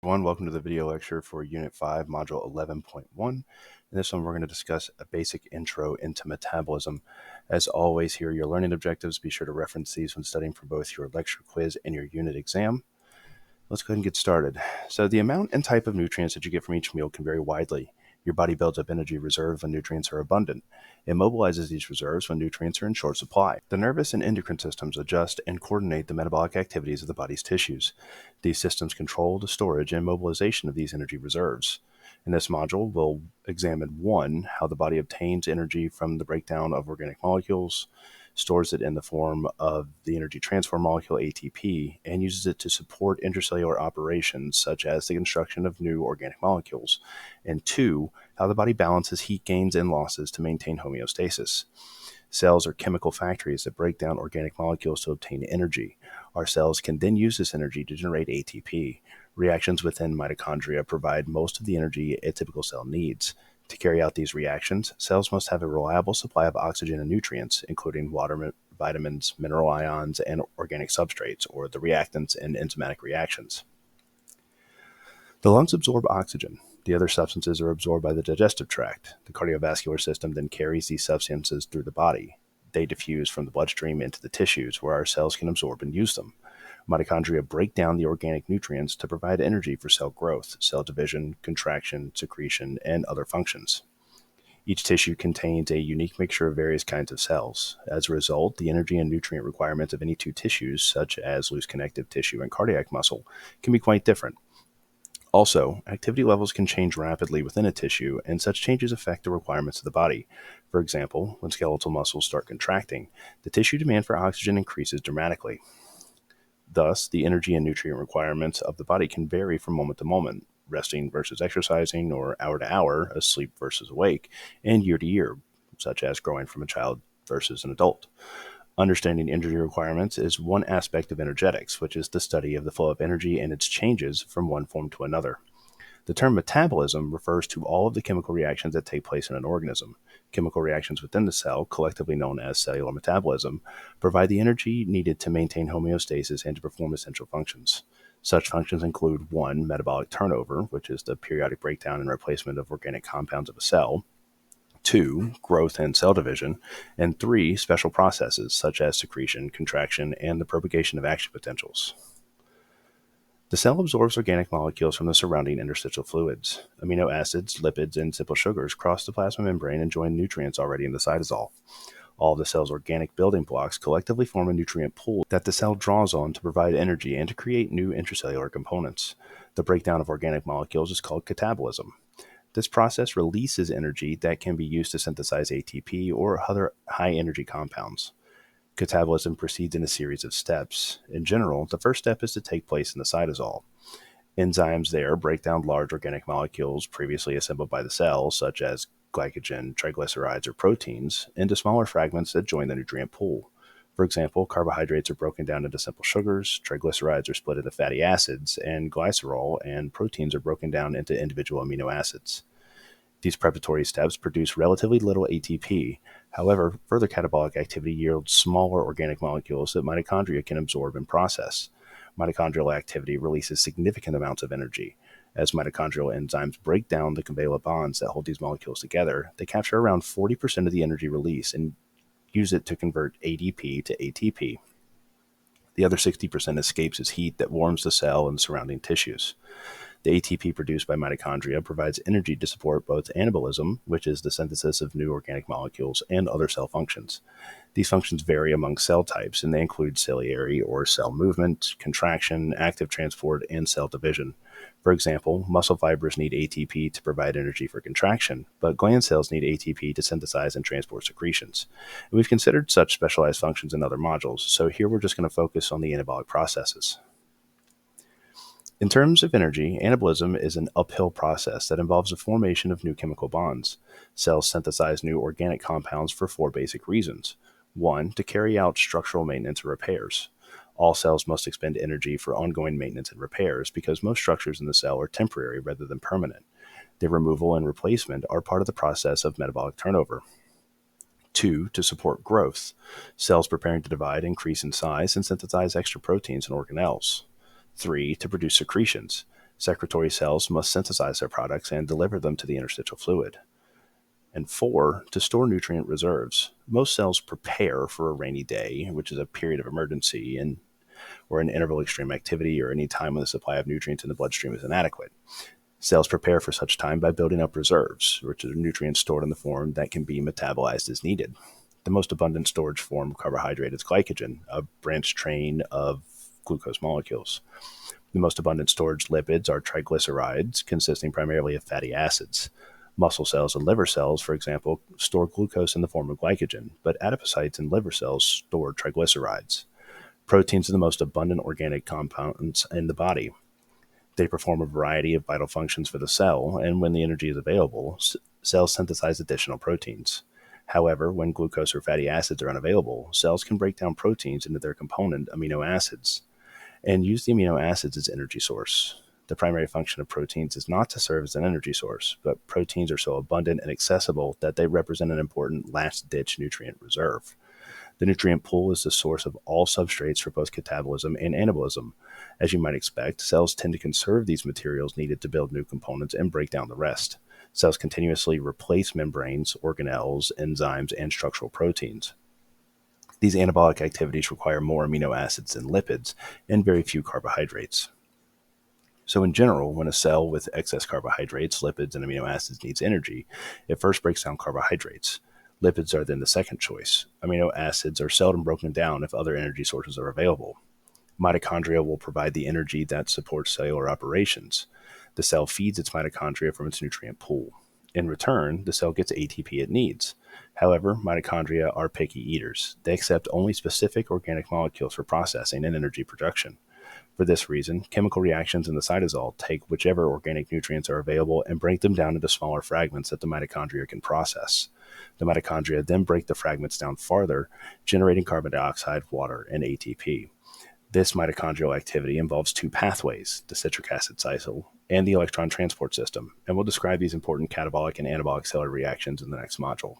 everyone, welcome to the video lecture for Unit 5, Module 11.1. In this one, we're going to discuss a basic intro into metabolism. As always, here are your learning objectives. Be sure to reference these when studying for both your lecture quiz and your unit exam. Let's go ahead and get started. So the amount and type of nutrients that you get from each meal can vary widely. Your body builds up energy reserves when nutrients are abundant. It mobilizes these reserves when nutrients are in short supply. The nervous and endocrine systems adjust and coordinate the metabolic activities of the body's tissues. These systems control the storage and mobilization of these energy reserves. In this module, we'll examine 1. How the body obtains energy from the breakdown of organic molecules, stores it in the form of the energy transfer molecule ATP, and uses it to support intracellular operations such as the construction of new organic molecules. And 2, how the body balances heat gains and losses to maintain homeostasis. Cells are chemical factories that break down organic molecules to obtain energy. Our cells can then use this energy to generate ATP. Reactions within mitochondria provide most of the energy a typical cell needs. To carry out these reactions, cells must have a reliable supply of oxygen and nutrients, including water, vitamins, mineral ions, and organic substrates, or the reactants in enzymatic reactions. The lungs absorb oxygen. The other substances are absorbed by the digestive tract. The cardiovascular system then carries these substances through the body. They diffuse from the bloodstream into the tissues, where our cells can absorb and use them. Mitochondria break down the organic nutrients to provide energy for cell growth, cell division, contraction, secretion, and other functions. Each tissue contains a unique mixture of various kinds of cells. As a result, the energy and nutrient requirements of any two tissues, such as loose connective tissue and cardiac muscle, can be quite different. Also, activity levels can change rapidly within a tissue, and such changes affect the requirements of the body. For example, when skeletal muscles start contracting, the tissue demand for oxygen increases dramatically. Thus, the energy and nutrient requirements of the body can vary from moment to moment, resting versus exercising, or hour to hour, asleep versus awake, and year to year, such as growing from a child versus an adult. Understanding energy requirements is one aspect of energetics, which is the study of the flow of energy and its changes from one form to another. The term metabolism refers to all of the chemical reactions that take place in an organism. Chemical reactions within the cell, collectively known as cellular metabolism, provide the energy needed to maintain homeostasis and to perform essential functions. Such functions include 1. Metabolic turnover, which is the periodic breakdown and replacement of organic compounds of a cell. 2. Growth and cell division. And 3. Special processes such as secretion, contraction, and the propagation of action potentials. The cell absorbs organic molecules from the surrounding interstitial fluids. Amino acids, lipids, and simple sugars cross the plasma membrane and join nutrients already in the cytosol. All of the cell's organic building blocks collectively form a nutrient pool that the cell draws on to provide energy and to create new intracellular components. The breakdown of organic molecules is called catabolism. This process releases energy that can be used to synthesize ATP or other high-energy compounds. Catabolism proceeds in a series of steps. In general, the first step is to take place in the cytosol. Enzymes there break down large organic molecules previously assembled by the cell, such as glycogen, triglycerides, or proteins, into smaller fragments that join the nutrient pool. For example, carbohydrates are broken down into simple sugars, triglycerides are split into fatty acids, and glycerol and proteins are broken down into individual amino acids. These preparatory steps produce relatively little ATP. However, further catabolic activity yields smaller organic molecules that mitochondria can absorb and process. Mitochondrial activity releases significant amounts of energy. As mitochondrial enzymes break down the covalent bonds that hold these molecules together, they capture around 40% of the energy release and use it to convert ADP to ATP. The other 60% escapes as heat that warms the cell and surrounding tissues. The ATP produced by mitochondria provides energy to support both anabolism, which is the synthesis of new organic molecules, and other cell functions. These functions vary among cell types, and they include ciliary or cell movement, contraction, active transport, and cell division. For example, muscle fibers need ATP to provide energy for contraction, but gland cells need ATP to synthesize and transport secretions. And we've considered such specialized functions in other modules, so here we're just going to focus on the anabolic processes. In terms of energy, anabolism is an uphill process that involves the formation of new chemical bonds. Cells synthesize new organic compounds for 4 basic reasons. 1. To carry out structural maintenance and repairs. All cells must expend energy for ongoing maintenance and repairs because most structures in the cell are temporary rather than permanent. Their removal and replacement are part of the process of metabolic turnover. 2. To support growth. Cells preparing to divide increase in size and synthesize extra proteins and organelles. 3. To produce secretions. Secretory cells must synthesize their products and deliver them to the interstitial fluid. And 4, to store nutrient reserves. Most cells prepare for a rainy day, which is a period of emergency or an interval extreme activity or any time when the supply of nutrients in the bloodstream is inadequate. Cells prepare for such time by building up reserves, which are nutrients stored in the form that can be metabolized as needed. The most abundant storage form of carbohydrate is glycogen, a branched chain of glucose molecules. The most abundant storage lipids are triglycerides, consisting primarily of fatty acids. Muscle cells and liver cells, for example, store glucose in the form of glycogen, but adipocytes and liver cells store triglycerides. Proteins are the most abundant organic compounds in the body. They perform a variety of vital functions for the cell, and when the energy is available, cells synthesize additional proteins. However, when glucose or fatty acids are unavailable, cells can break down proteins into their component amino acids and use the amino acids as energy source. The primary function of proteins is not to serve as an energy source, but proteins are so abundant and accessible that they represent an important last-ditch nutrient reserve. The nutrient pool is the source of all substrates for both catabolism and anabolism. As you might expect, cells tend to conserve these materials needed to build new components and break down the rest. Cells continuously replace membranes, organelles, enzymes, and structural proteins. These anabolic activities require more amino acids than lipids and very few carbohydrates. So in general, when a cell with excess carbohydrates, lipids, and amino acids needs energy, it first breaks down carbohydrates. Lipids are then the second choice. Amino acids are seldom broken down if other energy sources are available. Mitochondria will provide the energy that supports cellular operations. The cell feeds its mitochondria from its nutrient pool. In return, the cell gets ATP it needs. However, mitochondria are picky eaters. They accept only specific organic molecules for processing and energy production. For this reason, chemical reactions in the cytosol take whichever organic nutrients are available and break them down into smaller fragments that the mitochondria can process. The mitochondria then break the fragments down farther, generating carbon dioxide, water, and ATP. This mitochondrial activity involves two pathways, the citric acid cycle and the electron transport system, and we'll describe these important catabolic and anabolic cellular reactions in the next module.